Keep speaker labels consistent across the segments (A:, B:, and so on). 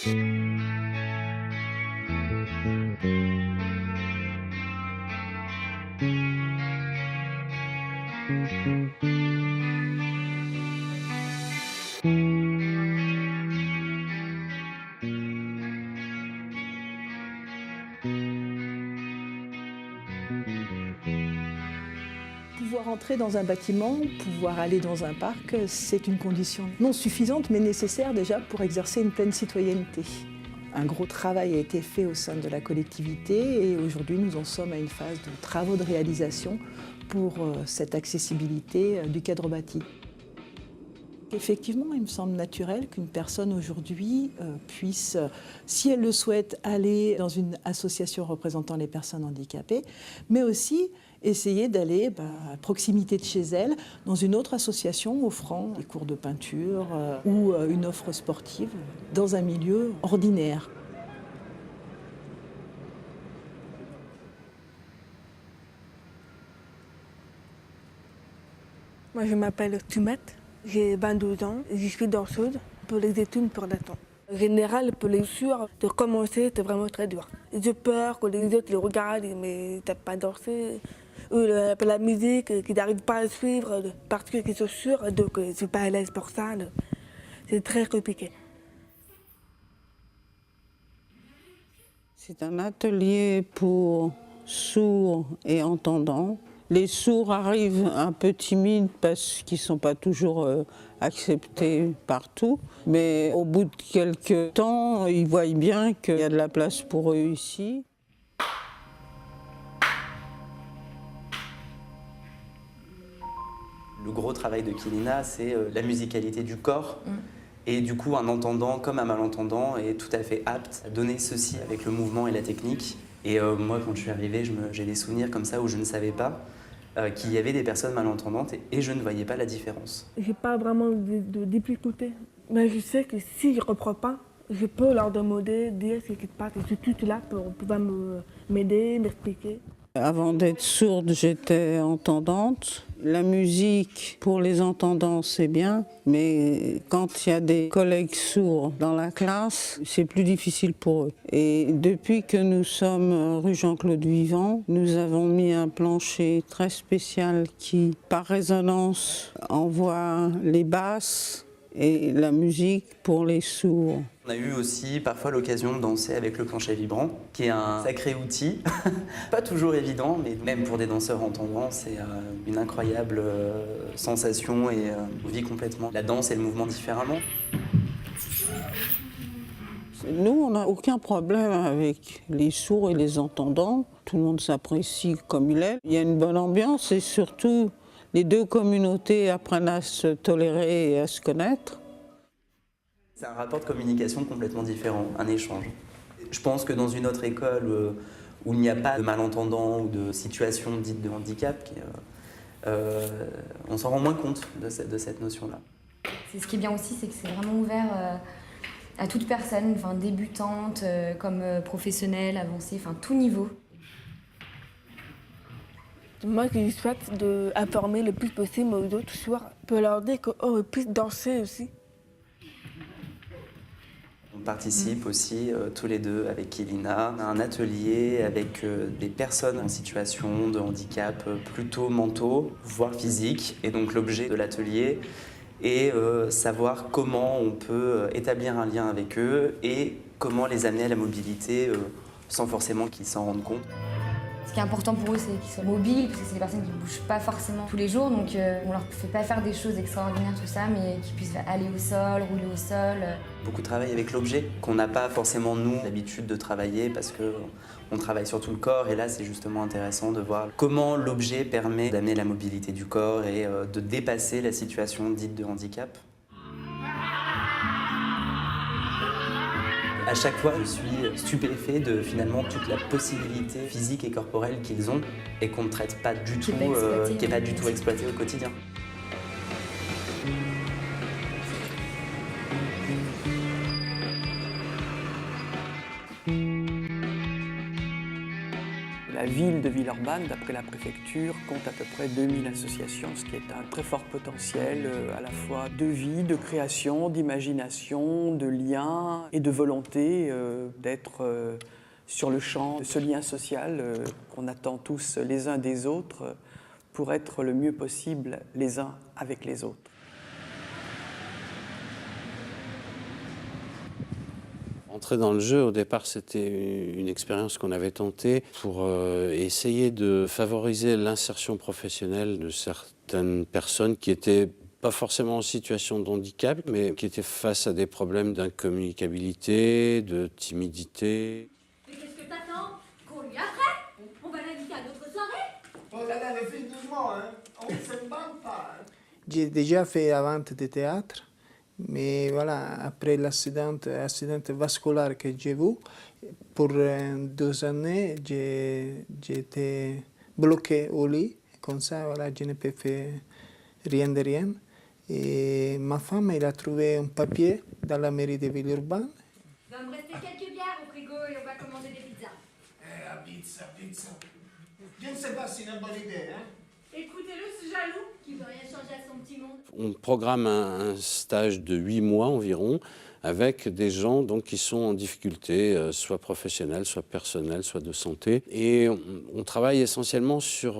A: Pouvoir entrer dans un bâtiment, pouvoir aller dans un parc, c'est une condition non suffisante mais nécessaire déjà pour exercer une pleine citoyenneté. Un gros travail a été fait au sein de la collectivité et aujourd'hui nous en sommes à une phase de travaux de réalisation pour cette accessibilité du cadre bâti. Effectivement, il me semble naturel qu'une personne aujourd'hui puisse, si elle le souhaite, aller dans une association représentant les personnes handicapées, mais aussi essayer d'aller à proximité de chez elle dans une autre association offrant des cours de peinture ou une offre sportive dans un milieu ordinaire.
B: Moi, je m'appelle Tumette, j'ai 22 ans, je suis danseuse pour les études pour l'instant. En général, pour les chaussures, de commencer, c'est vraiment très dur. J'ai peur que les autres les regardent, mais t'as pas dansé. Ou la musique, qu'ils n'arrivent pas à suivre parce que les chaussures, donc je suis pas à l'aise pour ça. C'est très compliqué.
C: C'est un atelier pour sourds et entendants. Les sourds arrivent un peu timides parce qu'ils ne sont pas toujours acceptés partout. Mais au bout de quelques temps, ils voient bien qu'il y a de la place pour eux ici.
D: Le gros travail de Kilina, c'est la musicalité du corps. Et du coup, un entendant comme un malentendant est tout à fait apte à donner ceci avec le mouvement et la technique. Et moi, quand je suis arrivée, j'ai des souvenirs comme ça où je ne savais pas qu'il y avait des personnes malentendantes et je ne voyais pas la différence.
B: J'ai pas vraiment de difficulté, mais je sais que si je ne reprends pas, je peux leur demander, dire ce qui se passe. Je suis toute là pour pouvoir m'aider, m'expliquer.
C: Avant d'être sourde, j'étais entendante. La musique, pour les entendants, c'est bien, mais quand il y a des collègues sourds dans la classe, c'est plus difficile pour eux. Et depuis que nous sommes rue Jean-Claude Vivant, nous avons mis un plancher très spécial qui, par résonance, envoie les basses et la musique pour les sourds.
D: On a eu aussi parfois l'occasion de danser avec le plancher vibrant, qui est un sacré outil. Pas toujours évident, mais même pour des danseurs entendants, c'est une incroyable sensation et on vit complètement la danse et le mouvement différemment.
C: Nous, on n'a aucun problème avec les sourds et les entendants. Tout le monde s'apprécie comme il est. Il y a une bonne ambiance et surtout, les deux communautés apprennent à se tolérer et à se connaître.
D: C'est un rapport de communication complètement différent, un échange. Je pense que dans une autre école où il n'y a pas de malentendants ou de situation dite de handicap, on s'en rend moins compte de cette notion-là.
E: Ce qui est bien aussi, c'est que c'est vraiment ouvert à toute personne, enfin, débutante, comme professionnelle, avancée, enfin tout niveau.
B: Moi, je souhaite d'informer le plus possible aux autres soirs pour leur dire qu'ils puissent danser aussi.
D: On participe aussi tous les deux avec Kilina à un atelier avec des personnes en situation de handicap plutôt mentaux, voire physiques. Et donc l'objet de l'atelier est savoir comment on peut établir un lien avec eux et comment les amener à la mobilité sans forcément qu'ils s'en rendent compte.
E: Ce qui est important pour eux, c'est qu'ils soient mobiles, parce que c'est des personnes qui ne bougent pas forcément tous les jours, donc on leur fait pas faire des choses extraordinaires, tout ça, mais qu'ils puissent aller au sol, rouler au sol.
D: Beaucoup de travail avec l'objet, qu'on n'a pas forcément, nous, l'habitude de travailler, parce qu'on travaille sur tout le corps, et là, c'est justement intéressant de voir comment l'objet permet d'amener la mobilité du corps et de dépasser la situation dite de handicap. À chaque fois, je suis stupéfait de finalement toute la possibilité physique et corporelle qu'ils ont et qu'on ne traite pas du tout, qui n'est pas du tout exploité au quotidien.
F: La ville de Villeurbanne, d'après la préfecture, compte à peu près 2000 associations, ce qui est un très fort potentiel à la fois de vie, de création, d'imagination, de lien et de volonté d'être sur le champ de ce lien social qu'on attend tous les uns des autres pour être le mieux possible les uns avec les autres.
G: Entrer dans le jeu, au départ, c'était une expérience qu'on avait tentée pour essayer de favoriser l'insertion professionnelle de certaines personnes qui étaient pas forcément en situation de handicap, mais qui étaient face à des problèmes d'incommunicabilité, de timidité.
H: Mais qu'est-ce que t'attends? Qu'on lui apprenne? On va l'inviter à notre soirée?
I: Oh là là, les filles, doucement, hein. On ne se bande pas.
J: J'ai déjà fait avant de théâtre. Mais voilà, après l'accident vasculaire que j'ai vu, pour 2 années, j'ai été bloqué au lit. Comme ça, voilà, je n'ai pas fait rien de rien. Et ma femme, elle a trouvé un papier dans la mairie de Villeurbanne.
H: Il va me rester quelques bières au frigo et on va commander des pizzas.
I: La pizza. Je ne sais pas si c'est une bonne idée, hein.
H: Écoutez-le, ce jaloux qui veut rien changer à son petit monde.
G: On programme un stage de 8 mois environ avec des gens donc, qui sont en difficulté, soit professionnelle, soit personnelle, soit de santé. Et on travaille essentiellement sur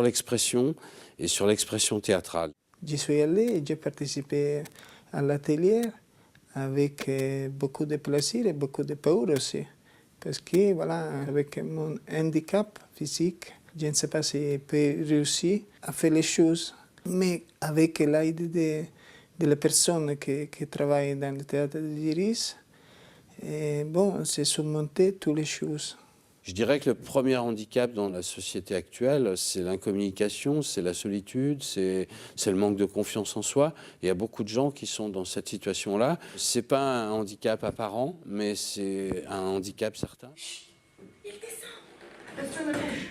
G: l'expression et sur l'expression théâtrale.
J: J'y suis allé et j'ai participé à l'atelier avec beaucoup de plaisir et beaucoup de peur aussi. Parce que voilà, avec mon handicap physique, je ne sais pas si je peux réussir à faire les choses, mais avec l'aide de la personne qui travaille dans le théâtre de l'Iris, bon, c'est surmonter toutes les choses.
G: Je dirais que le premier handicap dans la société actuelle, c'est l'incommunication, c'est la solitude, c'est le manque de confiance en soi. Il y a beaucoup de gens qui sont dans cette situation-là. Ce n'est pas un handicap apparent, mais c'est un handicap certain.
H: Il descend.
I: Attention, la bouche.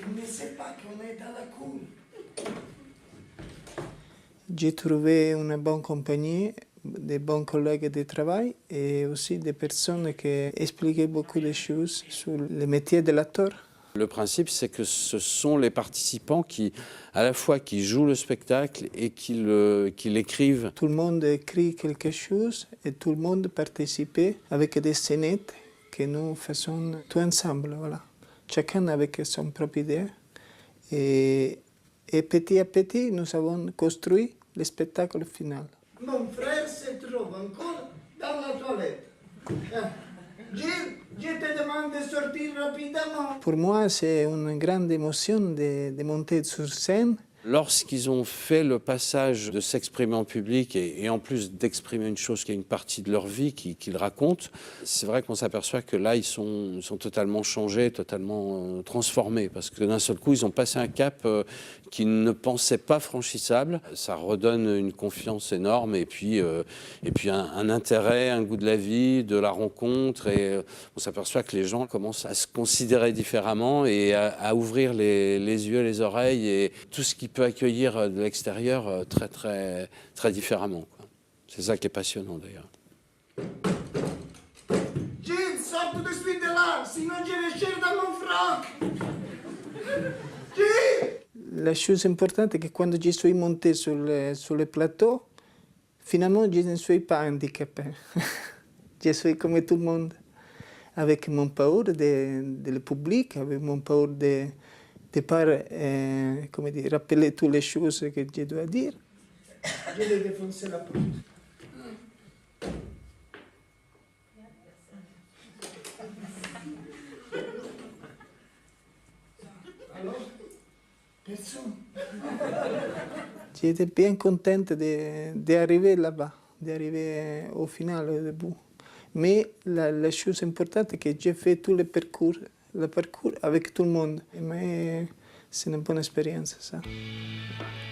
I: Il ne sait pas qu'on est dans la cour.
J: J'ai trouvé une bonne compagnie, des bons collègues de travail et aussi des personnes qui expliquaient beaucoup de choses sur le métier de l'acteur.
G: Le principe, c'est que ce sont les participants qui, à la fois, qui jouent le spectacle et qui l'écrivent.
J: Tout le monde écrit quelque chose et tout le monde participe avec des scénettes que nous faisons tout ensemble. Voilà. Chacun avec son propre idée. Et petit à petit, nous avons construit le spectacle final.
I: Mon frère se trouve encore dans la toilette. Je te demande de sortir rapidement.
J: Pour moi, c'est une grande émotion de monter sur scène.
G: Lorsqu'ils ont fait le passage de s'exprimer en public et en plus d'exprimer une chose qui est une partie de leur vie qu'ils racontent, c'est vrai qu'on s'aperçoit que là, ils sont totalement changés, totalement transformés. Parce que d'un seul coup, ils ont passé un cap qu'ils ne pensaient pas franchissable. Ça redonne une confiance énorme et puis un intérêt, un goût de la vie, de la rencontre. Et on s'aperçoit que les gens commencent à se considérer différemment et à ouvrir les yeux, les oreilles et tout ce qui peut accueillir de l'extérieur très différemment. C'est ça qui est passionnant d'ailleurs.
I: Gilles, sors tout de suite de là, sinon je vais chercher dans mon froc. Gilles!
J: La chose importante est que quand je suis monté sur le plateau, finalement, je ne suis pas handicapé. Je suis comme tout le monde, avec mon peur de public, avec mon peur de ne pas rappeler toutes les choses que je dois dire.
I: Je vais défoncer la porte. Alors, personne.
J: J'étais bien contente d'arriver là-bas, d'arriver au final, au début. Mais la chose importante est que j'ai fait tout le parcours avec tout le monde. Mais c'est une bonne expérience, ça.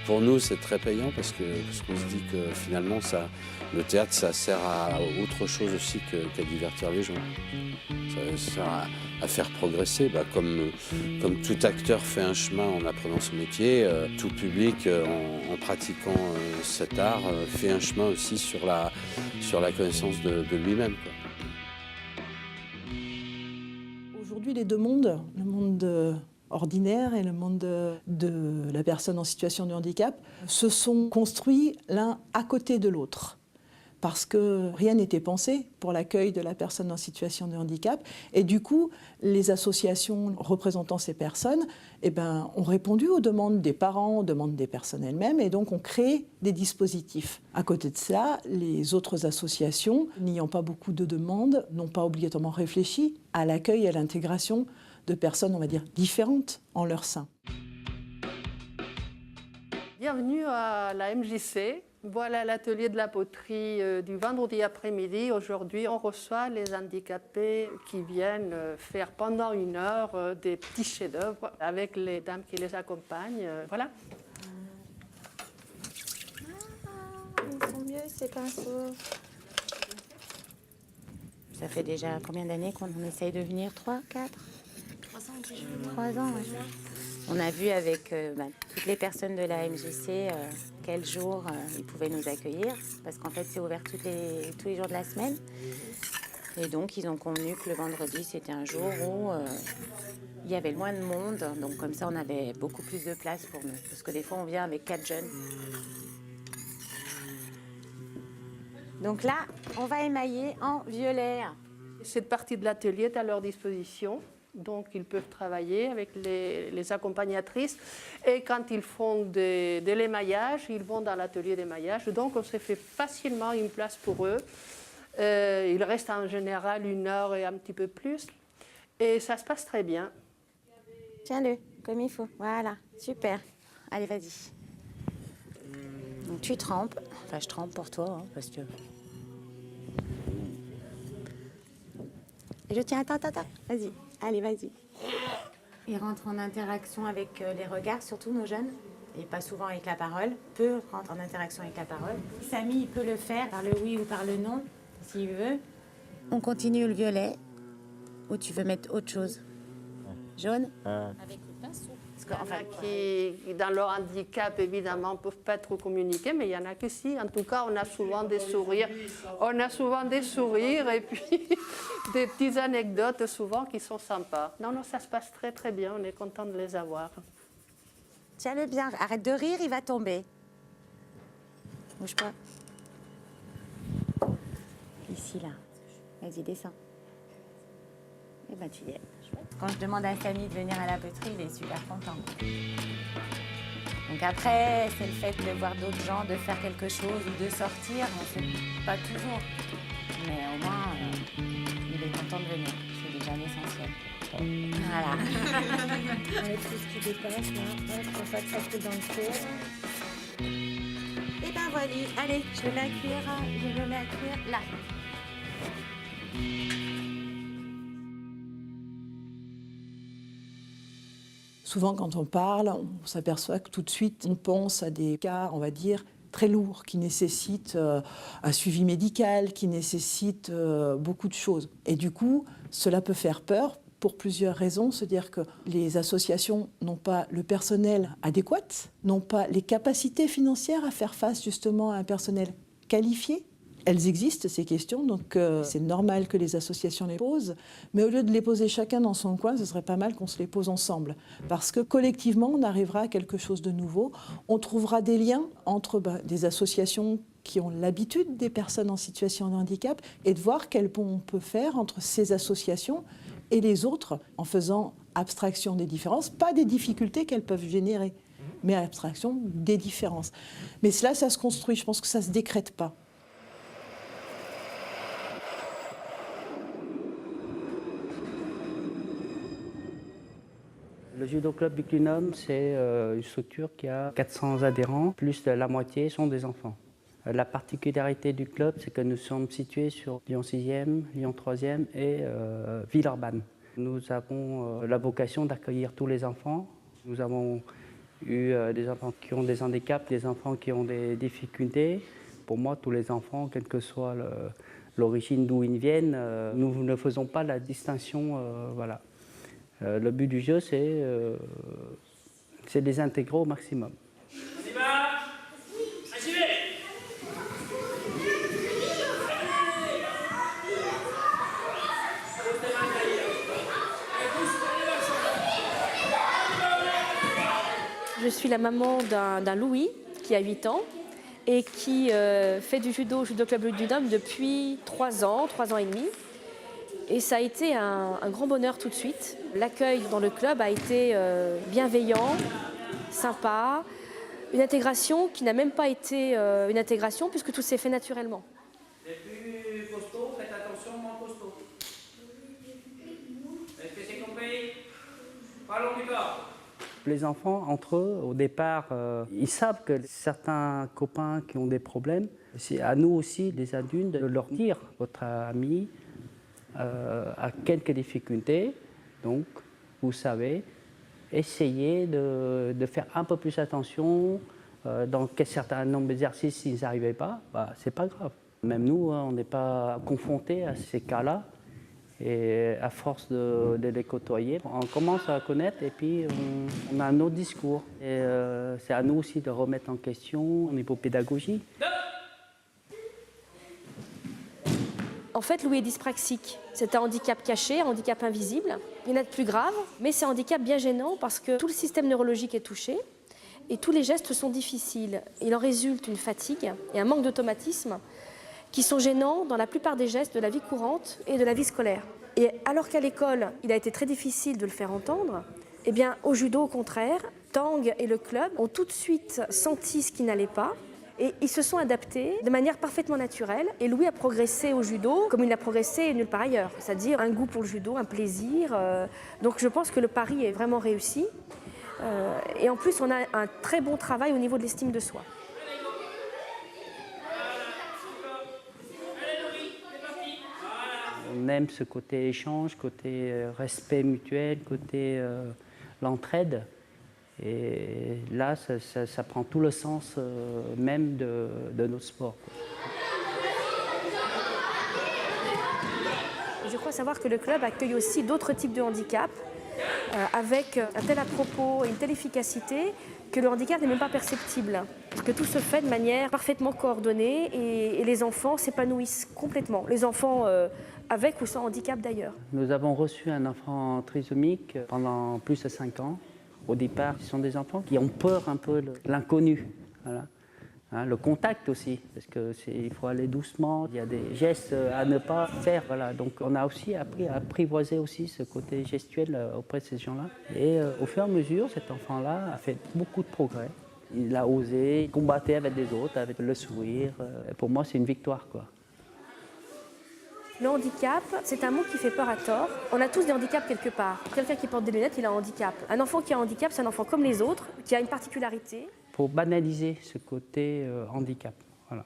G: Pour nous, c'est très payant parce qu'on se dit que finalement, le théâtre, ça sert à autre chose aussi qu'à divertir les gens. Ça sert à faire progresser. Comme tout acteur fait un chemin en apprenant ce métier, tout public, en pratiquant cet art, fait un chemin aussi sur la connaissance de lui-même.
A: Aujourd'hui, les deux mondes, le monde ordinaire et le monde de la personne en situation de handicap se sont construits l'un à côté de l'autre. Parce que rien n'était pensé pour l'accueil de la personne en situation de handicap. Et du coup, les associations représentant ces personnes ont répondu aux demandes des parents, aux demandes des personnes elles-mêmes, et donc ont créé des dispositifs. À côté de ça, les autres associations, n'ayant pas beaucoup de demandes, n'ont pas obligatoirement réfléchi à l'accueil et à l'intégration de personnes, on va dire, différentes en leur sein.
K: Bienvenue à la MJC. Voilà l'atelier de la poterie du vendredi après-midi. Aujourd'hui, on reçoit les handicapés qui viennent faire pendant 1 heure des petits chefs-d'œuvre avec les dames qui les accompagnent. Voilà.
L: Ils sont mieux ces pinceaux. Ça fait déjà combien d'années qu'on essaye de venir? 3, 4 3 ans, ouais. On a vu avec toutes les personnes de la MJC quel jour ils pouvaient nous accueillir, parce qu'en fait c'est ouvert tous les jours de la semaine. Et donc ils ont convenu que le vendredi c'était un jour où il y avait le moins de monde, donc comme ça on avait beaucoup plus de place pour nous, parce que des fois on vient avec 4 jeunes. Donc là, on va émailler en violet.
K: Cette partie de l'atelier est à leur disposition. Donc, ils peuvent travailler avec les accompagnatrices. Et quand ils font de l'émaillage, ils vont dans l'atelier d'émaillage. Donc, on se fait facilement une place pour eux. Ils restent en général 1 heure et un petit peu plus. Et ça se passe très bien.
L: Tiens-le, comme il faut. Voilà, super. Allez, vas-y. Donc, tu trempes. Enfin, je trempe pour toi, hein, parce que... Je tiens, attends. Vas-y. Allez, vas-y. Ils rentrent en interaction avec les regards, surtout nos jeunes, et pas souvent avec la parole. Peut rentrer en interaction avec la parole. Samy, il peut le faire par le oui ou par le non, s'il veut. On continue le violet, ou tu veux mettre autre chose? Jaune? Avec le pinceau.
K: Il y en a qui, dans leur handicap, évidemment, ne peuvent pas trop communiquer, mais il y en a qui si. En tout cas, on a souvent des sourires. On a souvent des sourires et puis des petites anecdotes souvent qui sont sympas. Non, ça se passe très très bien. On est content de les avoir.
L: Tiens-le bien. Arrête de rire, il va tomber. Bouge pas. Ici, là. Vas-y, descends. Eh ben, tu y es. Quand je demande à Samy de venir à la poterie, il est super content. Donc après, c'est le fait de voir d'autres gens, de faire quelque chose ou de sortir, on ne sait pas toujours. Mais au moins, il est content de venir. C'est déjà l'essentiel. Voilà. Avec tout ce qui dépasse, là, pour pas que ça coule dans le feu. Et ben voilà. Allez, je le mets à cuire là.
A: Souvent, quand on parle, on s'aperçoit que tout de suite, on pense à des cas, on va dire, très lourds, qui nécessitent un suivi médical, qui nécessitent beaucoup de choses. Et du coup, cela peut faire peur pour plusieurs raisons. Se dire que les associations n'ont pas le personnel adéquat, n'ont pas les capacités financières à faire face justement à un personnel qualifié. Elles existent, ces questions, donc c'est normal que les associations les posent. Mais au lieu de les poser chacun dans son coin, ce serait pas mal qu'on se les pose ensemble. Parce que collectivement, on arrivera à quelque chose de nouveau. On trouvera des liens entre des associations qui ont l'habitude des personnes en situation de handicap et de voir quel pont on peut faire entre ces associations et les autres en faisant abstraction des différences, pas des difficultés qu'elles peuvent générer, mais abstraction des différences. Mais cela, ça se construit. Je pense que ça ne se décrète pas.
M: Le Judo Club Biclinum, c'est une structure qui a 400 adhérents, plus de la moitié sont des enfants. La particularité du club, c'est que nous sommes situés sur Lyon 6e, Lyon 3e et Villeurbanne. Nous avons la vocation d'accueillir tous les enfants. Nous avons eu des enfants qui ont des handicaps, des enfants qui ont des difficultés. Pour moi, tous les enfants, quelle que soit l'origine d'où ils viennent, nous ne faisons pas la distinction. Voilà. Le but du jeu, c'est de les intégrer au maximum.
N: Je suis la maman d'un Louis qui a 8 ans et qui fait du judo au Judo Club du Dôme depuis 3 ans et demi. Et ça a été un grand bonheur tout de suite. L'accueil dans le club a été bienveillant, sympa, une intégration qui n'a même pas été une intégration puisque tout s'est fait naturellement.
M: Les plus costauds, faites attention, moins costauds. Est-ce que c'est compris? Parlons du corps. Les enfants, entre eux, au départ, ils savent que certains copains qui ont des problèmes, c'est à nous aussi, les adultes, de leur dire, votre ami a quelques difficultés, donc vous savez, essayez de faire un peu plus attention. Dans un certain nombre d'exercices, s'ils n'arrivaient pas, c'est pas grave. Même nous, on n'est pas confrontés à ces cas-là. Et à force de les côtoyer, on commence à connaître et puis on a un autre discours. Et c'est à nous aussi de remettre en question au niveau pédagogique.
N: En fait, Louis est dyspraxique. C'est un handicap caché, un handicap invisible. Il y en a de plus graves, mais c'est un handicap bien gênant parce que tout le système neurologique est touché et tous les gestes sont difficiles. Il en résulte une fatigue et un manque d'automatisme qui sont gênants dans la plupart des gestes de la vie courante et de la vie scolaire. Et alors qu'à l'école, il a été très difficile de le faire entendre, eh bien, au judo, au contraire, Tang et le club ont tout de suite senti ce qui n'allait pas et ils se sont adaptés de manière parfaitement naturelle. Et Louis a progressé au judo comme il a progressé nulle part ailleurs, c'est-à-dire un goût pour le judo, un plaisir. Donc je pense que le pari est vraiment réussi. Et en plus, on a un très bon travail au niveau de l'estime de soi.
M: On aime ce côté échange, côté respect mutuel, côté l'entraide. Et là, ça prend tout le sens même de notre sport.
N: Je crois savoir que le club accueille aussi d'autres types de handicaps avec un tel à-propos et une telle efficacité que le handicap n'est même pas perceptible. Parce que tout se fait de manière parfaitement coordonnée et les enfants s'épanouissent complètement. Les enfants avec ou sans handicap d'ailleurs.
M: Nous avons reçu un enfant trisomique pendant plus de 5 ans. Au départ, ce sont des enfants qui ont peur un peu de l'inconnu. Voilà. Hein, le contact aussi, parce qu'il faut aller doucement, il y a des gestes à ne pas faire. Voilà. Donc on a aussi appris à apprivoiser aussi ce côté gestuel auprès de ces gens-là. Et au fur et à mesure, cet enfant-là a fait beaucoup de progrès. Il a osé, il combattait avec les autres, avec le sourire. Pour moi, c'est une victoire, quoi.
N: Le handicap, c'est un mot qui fait peur à tort. On a tous des handicaps quelque part. Quelqu'un qui porte des lunettes, il a un handicap. Un enfant qui a un handicap, c'est un enfant comme les autres, qui a une particularité.
M: Il faut banaliser ce côté handicap. Voilà.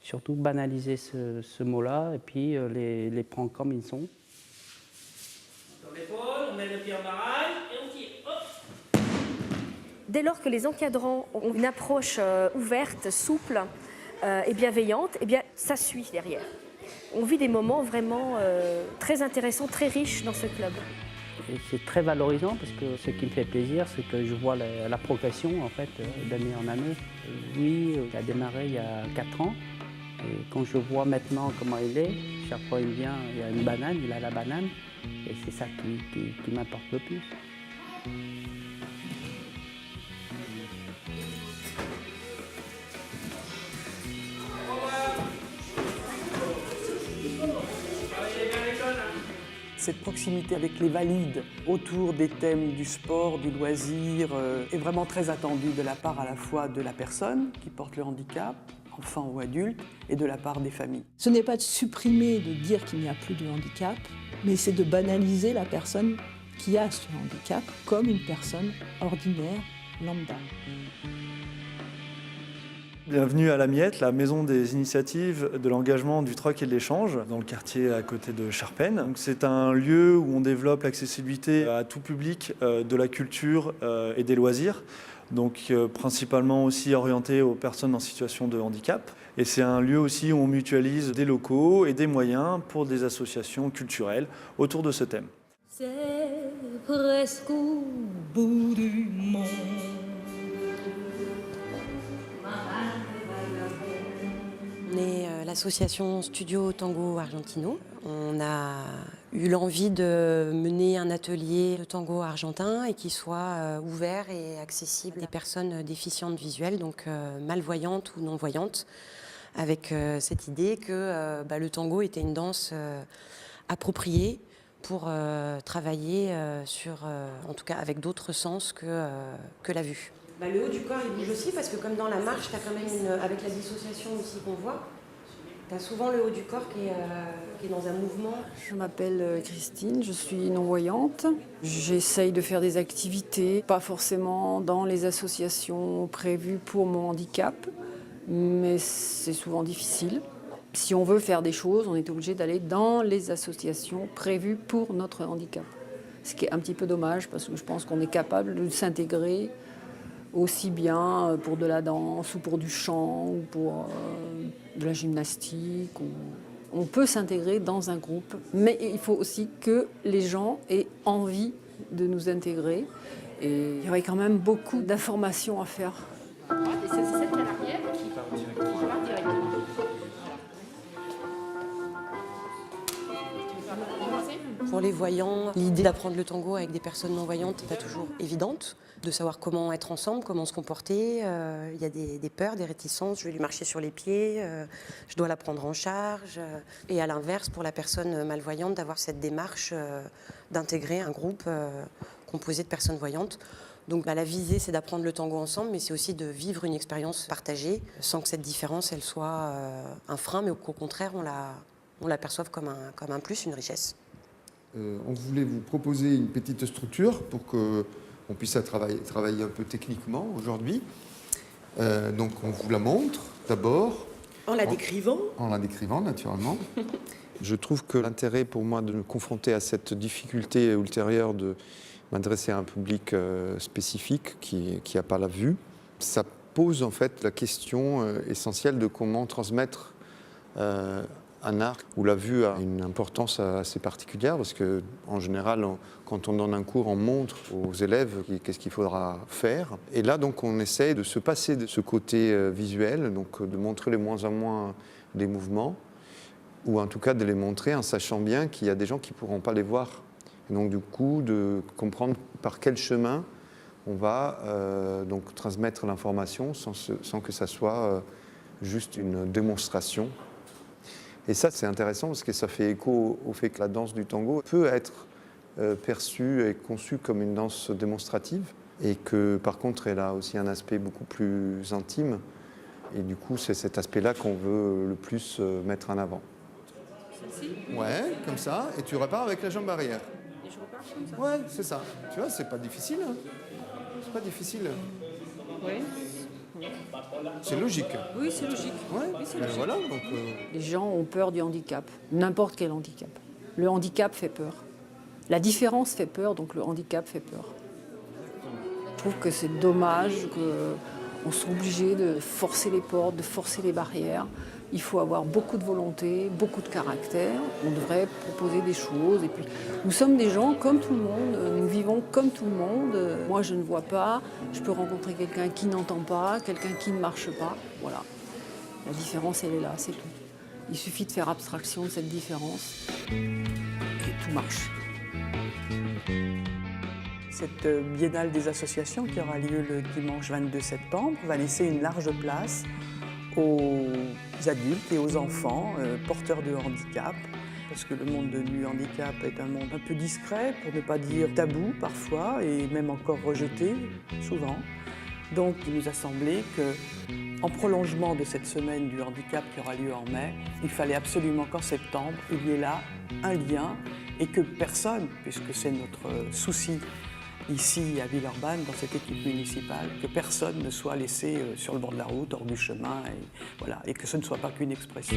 M: Surtout banaliser ce mot-là et puis les prendre comme ils sont.
O: Sur l'épaule, on met le pied en barrage et on tire. Hop.
N: Dès lors que les encadrants ont une approche ouverte, souple et bienveillante, eh bien, ça suit derrière. On vit des moments vraiment très intéressants, très riches dans ce club.
M: C'est très valorisant parce que ce qui me fait plaisir, c'est que je vois la progression en fait, d'année en année. Lui, il a démarré il y a 4 ans. Et quand je vois maintenant comment il est, chaque fois il vient, il y a une banane, il a la banane. Et c'est ça qui m'importe le plus.
F: Cette proximité avec les valides autour des thèmes du sport, du loisir, est vraiment très attendue de la part à la fois de la personne qui porte le handicap, enfant ou adulte, et de la part des familles.
A: Ce n'est pas de supprimer, de dire qu'il n'y a plus de handicap, mais c'est de banaliser la personne qui a ce handicap comme une personne ordinaire, lambda.
P: Bienvenue à la Miette, la maison des initiatives de l'engagement, du troc et de l'échange, dans le quartier à côté de Charpennes. C'est un lieu où on développe l'accessibilité à tout public de la culture et des loisirs, donc principalement aussi orienté aux personnes en situation de handicap. Et c'est un lieu aussi où on mutualise des locaux et des moyens pour des associations culturelles autour de ce thème.
H: C'est presque au bout du monde.
Q: On est l'association Studio Tango Argentino. On a eu l'envie de mener un atelier de tango argentin et qui soit ouvert et accessible à des personnes déficientes visuelles, donc malvoyantes ou non-voyantes, avec cette idée que le tango était une danse appropriée pour travailler en tout cas avec d'autres sens que la vue. Le haut du corps, il bouge aussi parce que comme dans la marche, tu as quand même avec la dissociation aussi qu'on voit, tu as souvent le haut du corps qui est dans un mouvement.
R: Je m'appelle Christine, je suis non-voyante. J'essaye de faire des activités, pas forcément dans les associations prévues pour mon handicap, mais c'est souvent difficile. Si on veut faire des choses, on est obligé d'aller dans les associations prévues pour notre handicap. Ce qui est un petit peu dommage parce que je pense qu'on est capable de s'intégrer aussi bien pour de la danse ou pour du chant ou pour de la gymnastique. On peut s'intégrer dans un groupe, mais il faut aussi que les gens aient envie de nous intégrer. Et il y aurait quand même beaucoup d'informations à faire.
H: Et c'est celle qui est à l'arrière qui part directement.
Q: Pour les voyants, l'idée d'apprendre le tango avec des personnes non-voyantes n'est pas toujours évidente, de savoir comment être ensemble, comment se comporter. Il y a des peurs, des réticences, je vais lui marcher sur les pieds, je dois la prendre en charge. Et à l'inverse, pour la personne malvoyante, d'avoir cette démarche d'intégrer un groupe composé de personnes voyantes. Donc la visée, c'est d'apprendre le tango ensemble, mais c'est aussi de vivre une expérience partagée, sans que cette différence, elle soit un frein, mais qu'au contraire, on l'aperçoive comme un plus, une richesse.
S: On voulait vous proposer une petite structure pour qu'on puisse travailler un peu techniquement aujourd'hui. Donc on vous la montre d'abord.
Q: En la décrivant.
S: En la décrivant, naturellement. Je trouve que l'intérêt pour moi de me confronter à cette difficulté ultérieure de m'adresser à un public spécifique qui n'a pas la vue, ça pose en fait la question essentielle de comment transmettre un art où la vue a une importance assez particulière parce qu'en général, quand on donne un cours, on montre aux élèves qu'est-ce qu'il faudra faire. Et là, donc, on essaye de se passer de ce côté visuel, donc de montrer de moins en moins les mouvements, ou en tout cas de les montrer en sachant bien qu'il y a des gens qui ne pourront pas les voir. Et donc, du coup, de comprendre par quel chemin on va donc transmettre l'information sans que ça soit juste une démonstration. Et ça, c'est intéressant parce que ça fait écho au fait que la danse du tango peut être perçue et conçue comme une danse démonstrative et que, par contre, elle a aussi un aspect beaucoup plus intime. Et du coup, c'est cet aspect-là qu'on veut le plus mettre en avant.
H: Celle-ci ?
S: Ouais, comme ça. Et tu repars avec la jambe arrière.
H: Et je repars comme ça ?
S: Ouais, c'est ça. Tu vois, c'est pas difficile. Hein. C'est pas difficile.
H: Oui.
S: C'est logique.
H: Oui, c'est logique.
S: Ouais.
H: Oui, c'est
S: Ben
H: logique.
S: voilà, donc,
R: Les gens ont peur du handicap, n'importe quel handicap. Le handicap fait peur. La différence fait peur, donc le handicap fait peur. Je trouve que c'est dommage qu'on soit obligé de forcer les portes, de forcer les barrières. Il faut avoir beaucoup de volonté, beaucoup de caractère. On devrait proposer des choses. Et puis, nous sommes des gens comme tout le monde. Nous vivons comme tout le monde. Moi, je ne vois pas. Je peux rencontrer quelqu'un qui n'entend pas, quelqu'un qui ne marche pas. Voilà. La différence, elle est là, c'est tout. Il suffit de faire abstraction de cette différence et tout marche.
F: Cette biennale des associations qui aura lieu le dimanche 22 septembre va laisser une large place aux adultes et aux enfants porteurs de handicap. Parce que le monde du handicap est un monde un peu discret, pour ne pas dire tabou parfois, et même encore rejeté souvent. Donc il nous a semblé qu'en prolongement de cette semaine du handicap qui aura lieu en mai, il fallait absolument qu'en septembre, il y ait là un lien et que personne, puisque c'est notre souci ici à Villeurbanne, dans cette équipe municipale, que personne ne soit laissé sur le bord de la route, hors du chemin, et que ce ne soit pas qu'une expression.